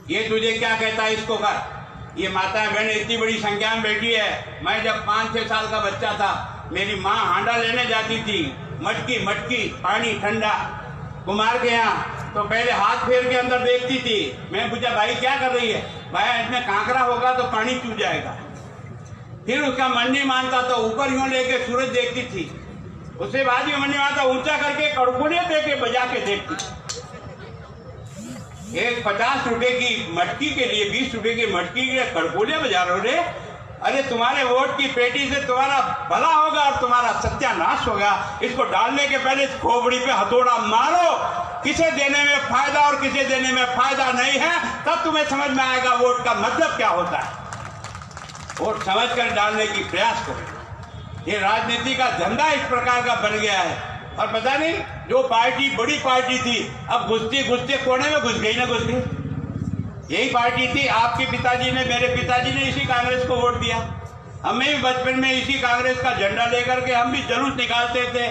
ये तुझे क्या कहता है इसको कर। ये माताएं बहनें इतनी बड़ी संख्या में बैठी है। मैं जब 5-6 साल का बच्चा था, मेरी माँ हांडा लेने जाती थी, मटकी पानी ठंडा कुमार के यहाँ, तो पहले हाथ फेर के अंदर देखती थी। मैं पूछा भाई क्या कर रही है? भाई इसमें कांकरा होगा तो पानी चू जाएगा। फिर उसका मन नहीं मानता तो ऊपर यूं लेके सूरज देखती थी। उसके बाद ही मन नहीं मानता, ऊंचा करके कड़कुड़े दे के बजा के देखती। एक 50 रुपए की मटकी के लिए, 20 रुपए की मटकी के लिए कड़कुड़े बजा रहे हो रे। अरे तुम्हारे वोट की पेटी से तुम्हारा भला होगा और तुम्हारा सत्यानाश होगा। इसको डालने के पहले खोपड़ी पे हथौड़ा मारो। किसे देने में फायदा और किसे देने में फायदा नहीं है, तब तुम्हें समझ में आएगा वोट का मतलब क्या होता है। वोट समझ कर डालने की प्रयास करो। ये राजनीति का धंधा इस प्रकार का बन गया है। और पता नहीं, जो पार्टी बड़ी पार्टी थी, अब घुसते घुसते कोने में घुस गई ना घुस गई। यही पार्टी थी, आपके पिताजी ने, मेरे पिताजी ने इसी कांग्रेस को वोट दिया। हमें भी बचपन में इसी कांग्रेस का झंडा लेकर के हम भी जुलूस निकालते थे,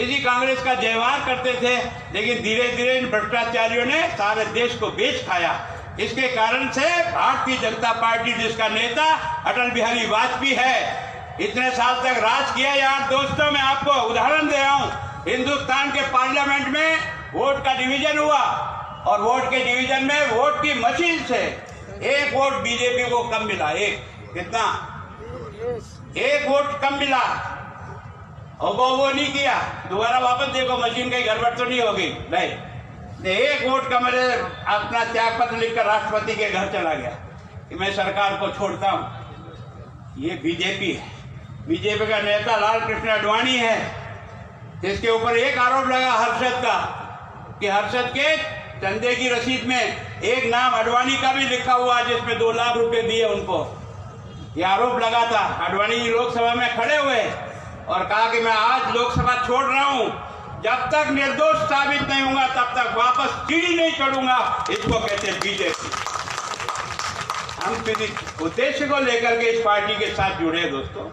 इसी कांग्रेस का जयवार करते थे। लेकिन धीरे धीरे इन भ्रष्टाचारियों ने सारे देश को बेच खाया। इसके कारण से भारतीय जनता पार्टी, जिसका नेता अटल बिहारी वाजपेयी है, इतने साल तक राज किया। यार दोस्तों, मैं आपको उदाहरण दे रहा हूँ। हिंदुस्तान के पार्लियामेंट में वोट का डिवीजन हुआ और वोट के डिवीजन में वोट की मशीन से एक वोट बीजेपी को कम मिला। एक कितना? एक वोट कम मिला और वो नहीं किया। दोबारा वापस देखो, मशीन कहीं गड़बड़ तो नहीं होगी? नहीं, एक वोट का मेरे अपना त्याग पत्र लिखकर राष्ट्रपति के घर चला गया कि मैं सरकार को छोड़ता हूं। ये बीजेपी है। बीजेपी का नेता लाल कृष्ण आडवाणी है, जिसके ऊपर एक आरोप लगा हर्षद का कि हर्षद के चंदे की रसीद में एक नाम आडवाणी का भी लिखा हुआ, जिसमें 2 लाख रुपए दिए उनको। ये आरोप लगा था। आडवाणी जी लोकसभा में खड़े हुए और कहा कि मैं आज लोकसभा छोड़ रहा हूं, जब तक निर्दोष साबित नहीं होगा तब तक वापस सीढ़ी नहीं चढ़ूंगा। इसको कहते हैं बीजेपी। हम किसी उद्देश्य को लेकर के इस पार्टी के साथ जुड़े हैं दोस्तों।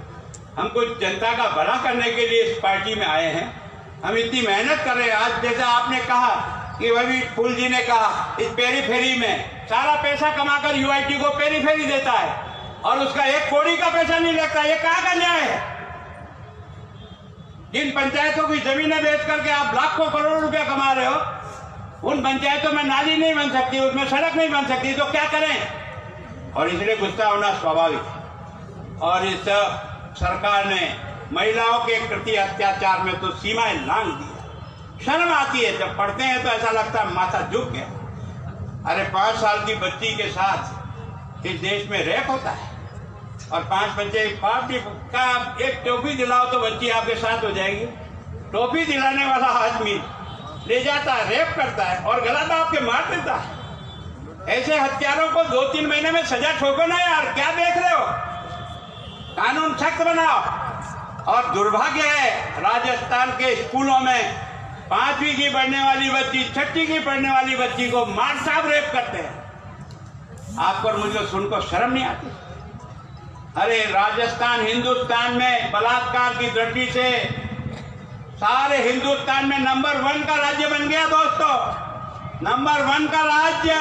हम कुछ जनता का भला करने के लिए इस पार्टी में आए हैं। हम इतनी मेहनत कर रहे हैं। आज जैसा आपने कहा कि वही फूल जी ने कहा, इस पेरीफेरी में सारा पैसा कमाकर यूआईटी को पेरीफेरी देता है और उसका 1 कौड़ी का पैसा नहीं लगता। ये कहाँ का न्याय है? जिन पंचायतों की जमीनें बेच करके आप लाखों करोड़ रुपया कमा रहे हो, उन पंचायतों में नाली नहीं बन सकती, उसमें सड़क नहीं बन सकती, तो क्या करें? और इसलिए गुस्सा होना स्वाभाविक। और इस सरकार ने महिलाओं के प्रति अत्याचार में तो सीमाएं लांघ दी। शर्म आती है, जब पढ़ते हैं तो ऐसा लगता है माथा झुक गया। अरे 5 साल की बच्ची के साथ इस देश में रेप होता है और 5 बच्चे पार्टी का एक टोपी दिलाओ तो बच्ची आपके साथ हो जाएगी। टोपी दिलाने वाला आदमी ले जाता है, रेप करता है और गला दाब के मार देता है। ऐसे हत्यारों को 2-3 महीने में सजा ठोको ना यार, क्या देख रहे हो? कानून सख्त बनाओ। और दुर्भाग्य है, राजस्थान के स्कूलों में 5वीं की पढ़ने वाली बच्ची, 6वीं की पढ़ने वाली बच्ची को मार साहब रेप करते हैं। आपको और मुझे सुनकर शर्म नहीं आती? अरे राजस्थान हिंदुस्तान में बलात्कार की दृष्टि से सारे हिंदुस्तान में नंबर 1 का राज्य बन गया दोस्तों। नंबर 1 का राज्य।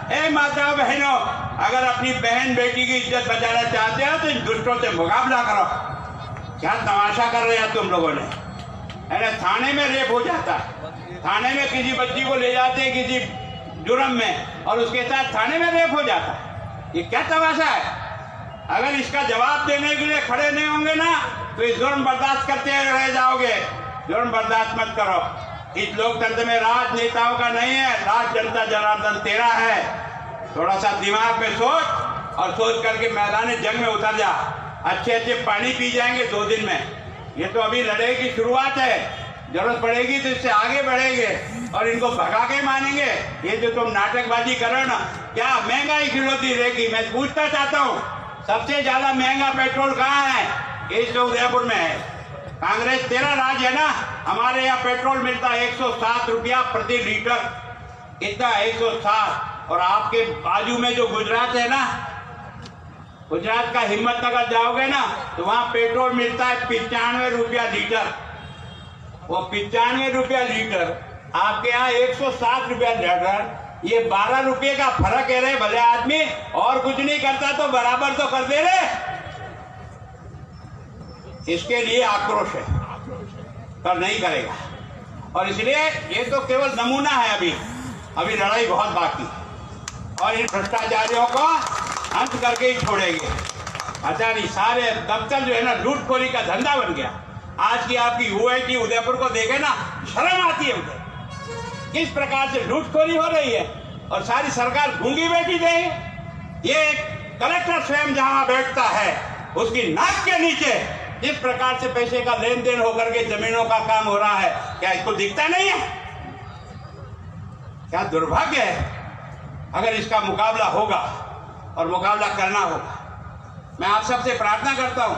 ए माता बहनों, अगर अपनी बहन बेटी की इज्जत बचाना चाहते हो तो इन दुष्टों से मुकाबला करो। क्या तमाशा कर रहे हैं तुम लोगों ने? अरे थाने में रेप हो जाता है, थाने में किसी बच्ची को ले जाते हैं किसी जुर्म में और उसके साथ थाने में रेप हो जाता है। ये क्या तमाशा है? अगर इसका जवाब देने के लिए खड़े नहीं होंगे ना तो इस जुर्म बर्दाश्त करते रह जाओगे। जुर्म बर्दाश्त मत करो। इस लोकतंत्र में राजनेताओं का नहीं है, राज जनता जनार्दन तेरा है। थोड़ा सा दिमाग में सोच और सोच करके मैदान जंग में उतर जा। अच्छे अच्छे पानी पी जाएंगे 2 दिन में। ये तो अभी लड़ाई की शुरुआत है, जरूरत पड़ेगी तो इससे आगे बढ़ेंगे और इनको भगा के मानेंगे। ये जो तुम नाटकबाजी कर रहे हो ना, क्या महंगाई खिलौती रहेगी? मैं पूछना चाहता हूँ, सबसे ज्यादा महंगा पेट्रोल कहाँ है? इस उदयपुर में है। कांग्रेस तेरा राज है ना। हमारे यहाँ पेट्रोल मिलता है 107 रुपया प्रति लीटर, इतना 107। और आपके बाजू में जो गुजरात है ना, गुजरात का हिम्मतनगर जाओगे ना तो वहाँ पेट्रोल मिलता है 95 रुपया लीटर। वो 95 रुपया लीटर, आपके यहाँ 107 रुपया लीटर, ये 12 रुपये का फर्क है रे भले आदमी। और कुछ नहीं करता तो बराबर तो कर दे रे। इसके लिए आक्रोश है, पर नहीं करेगा। और इसलिए ये तो केवल नमूना है, अभी लड़ाई बहुत बाकी। और इन भ्रष्टाचारियों को अंत करके ही छोड़ेंगे। अच्छा नहीं, सारे दफ्तर जो है ना लूटखोरी का धंधा बन गया। आज की आपकी UIT उदयपुर को देखे ना, शर्म आती है उधर किस प्रकार से लूटखोरी हो रही है। और सारी सरकार गूंगी बैठी गई। ये कलेक्टर स्वयं जहां बैठता है उसकी नाक के नीचे जिस प्रकार से पैसे का लेन देन होकर के जमीनों का काम हो रहा है, क्या इसको दिखता नहीं है? क्या दुर्भाग्य है। अगर इसका मुकाबला होगा और मुकाबला करना होगा, मैं आप सबसे प्रार्थना करता हूं,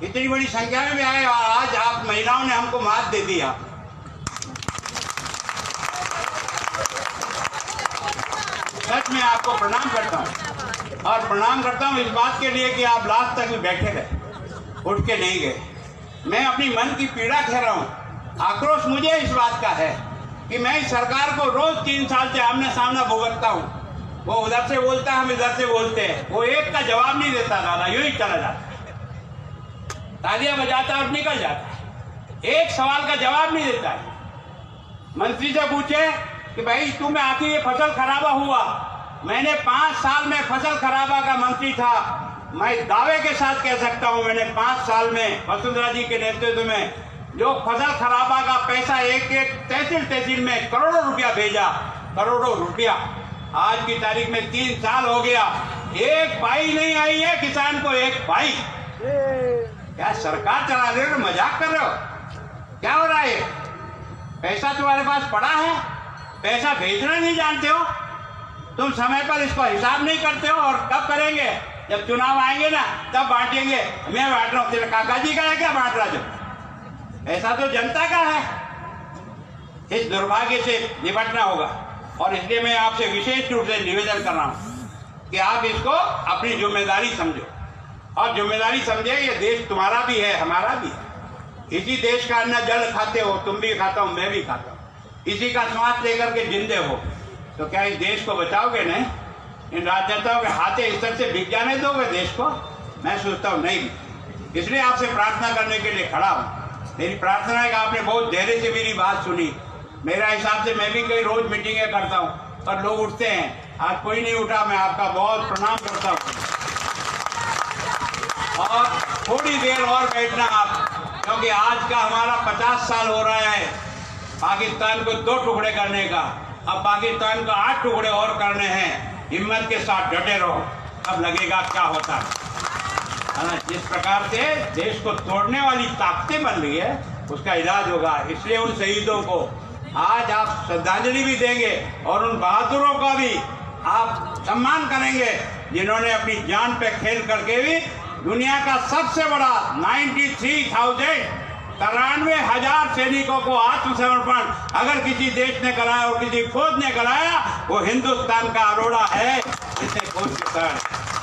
इतनी बड़ी संख्या में भी आए और आज आप महिलाओं ने हमको मात दे दिया। सच में आपको प्रणाम करता हूं। और प्रणाम करता हूं इस बात के लिए कि आप लास्ट तक भी बैठे रहे, उठ के नहीं गए। मैं अपनी मन की पीड़ा कह रहा हूं। आक्रोश मुझे इस बात का है कि मैं इस सरकार को रोज 3 साल से आमने सामने भुगतता हूं। वो उधर से बोलता है, हम इधर से बोलते हैं। वो एक का जवाब नहीं देता, दादा यूं ही चला जाता है, तालियां बजाता है और निकल जाता है। एक सवाल का जवाब नहीं देता है। मंत्री से पूछे कि भाई तुम्हें आखिर ये फसल खराबा हुआ, मैंने 5 साल में फसल खराबा का मंत्री था, मैं दावे के साथ कह सकता हूं मैंने 5 साल में वसुंधरा जी के नेतृत्व में जो फसल खराबा का पैसा एक एक तहसील में करोड़ों रुपया भेजा, करोड़ों रुपया। आज की तारीख में 3 साल हो गया, एक पाई नहीं आई है किसान को, एक पाई। क्या सरकार चला रहे हो, मजाक कर रहे हो? क्या हो रहा है? पैसा तुम्हारे पास पड़ा है, पैसा भेजना नहीं जानते हो तुम, समय पर इसको हिसाब नहीं करते हो। और कब करेंगे? जब चुनाव आएंगे ना तब बांटेंगे। मैं बांट रहा हूँ, तेरे काका जी का है क्या बांट रहा? जो ऐसा तो जनता का है। इस दुर्भाग्य से निपटना होगा। और इसलिए मैं आपसे विशेष रूप से निवेदन कर रहा हूँ कि आप इसको अपनी जिम्मेदारी समझो। और जिम्मेदारी समझे, ये देश तुम्हारा भी है, हमारा भी है। इसी देश का अन्न जल खाते हो, तुम भी खाता हूँ, मैं भी खाता हूँ। इसी का श्वास लेकर के जिंदे हो, तो क्या इस देश को बचाओगे? नहीं। इन राजनेताओं के हाथे इस तरह से बिक जाने दोगे देश को? मैं सोचता हूँ नहीं। इसलिए आपसे प्रार्थना करने के लिए खड़ा हूँ। मेरी प्रार्थना है कि आपने बहुत धैर्य से मेरी बात सुनी। मेरा हिसाब से मैं भी कई रोज मीटिंगें करता हूँ, पर लोग उठते हैं, आज कोई नहीं उठा। मैं आपका बहुत प्रणाम करता हूँ। और थोड़ी देर और बैठना आप, क्योंकि आज का हमारा 50 साल हो रहा है पाकिस्तान को 2 टुकड़े करने का। अब पाकिस्तान को 8 टुकड़े और करने हैं। हिम्मत के साथ डटे रहो, अब लगेगा क्या होता है। जिस प्रकार से देश को तोड़ने वाली ताकतें बन रही है उसका इलाज होगा। इसलिए उन शहीदों को आज आप श्रद्धांजलि भी देंगे और उन बहादुरों का भी आप सम्मान करेंगे जिन्होंने अपनी जान पे खेल करके भी दुनिया का सबसे बड़ा 93,000 सैनिकों को आत्मसमर्पण अगर किसी देश ने कराया और किसी फौज ने कराया, वो हिंदुस्तान का अरोड़ा है। इसे फौज के साथ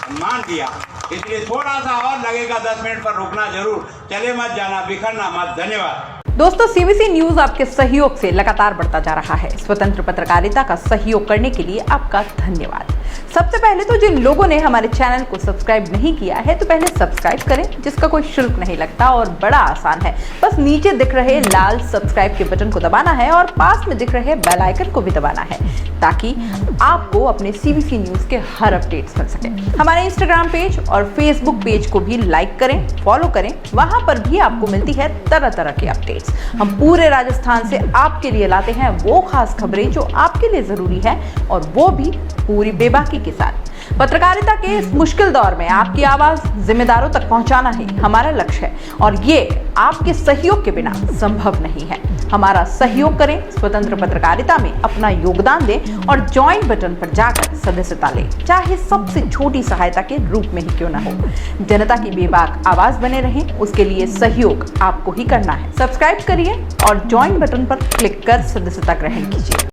सम्मान दिया। इसलिए थोड़ा सा और लगेगा, 10 मिनट पर रुकना जरूर, चले मत जाना, बिखरना मत। धन्यवाद। दोस्तों, सीबीसी न्यूज आपके सहयोग से लगातार बढ़ता जा रहा है। स्वतंत्र पत्रकारिता का सहयोग करने के लिए आपका धन्यवाद। सबसे पहले तो जिन लोगों ने हमारे चैनल को सब्सक्राइब नहीं किया है, तो पहले सब्सक्राइब करें, जिसका कोई शुल्क नहीं लगता और बड़ा आसान है। बस नीचे दिख रहे लाल सब्सक्राइब के बटन को दबाना है और पास में दिख रहे बेल आइकन को भी दबाना है, ताकि आपको अपने सीबीसी न्यूज के हर अपडेट्स मिल सके। हमारे इंस्टाग्राम पेज और फेसबुक पेज को भी लाइक करें, फॉलो करें, वहां पर भी आपको मिलती है तरह तरह की अपडेट्स। हम पूरे राजस्थान से आपके लिए लाते हैं वो खास खबरें जो आपके लिए जरूरी है, और वो भी पूरी बेबाकी के साथ। पत्रकारिता के इस मुश्किल दौर में आपकी आवाज जिम्मेदारों तक पहुंचाना ही हमारा लक्ष्य है, और ये आपके सहयोग के बिना संभव नहीं है। हमारा सहयोग करें, स्वतंत्र पत्रकारिता में अपना योगदान दें और ज्वाइन बटन पर जाकर सदस्यता लें, चाहे सबसे छोटी सहायता के रूप में ही क्यों ना हो। जनता की बेबाक आवाज बने रहें, उसके लिए सहयोग आपको ही करना है। सब्सक्राइब करिए और ज्वाइन बटन पर क्लिक कर सदस्यता ग्रहण कीजिए।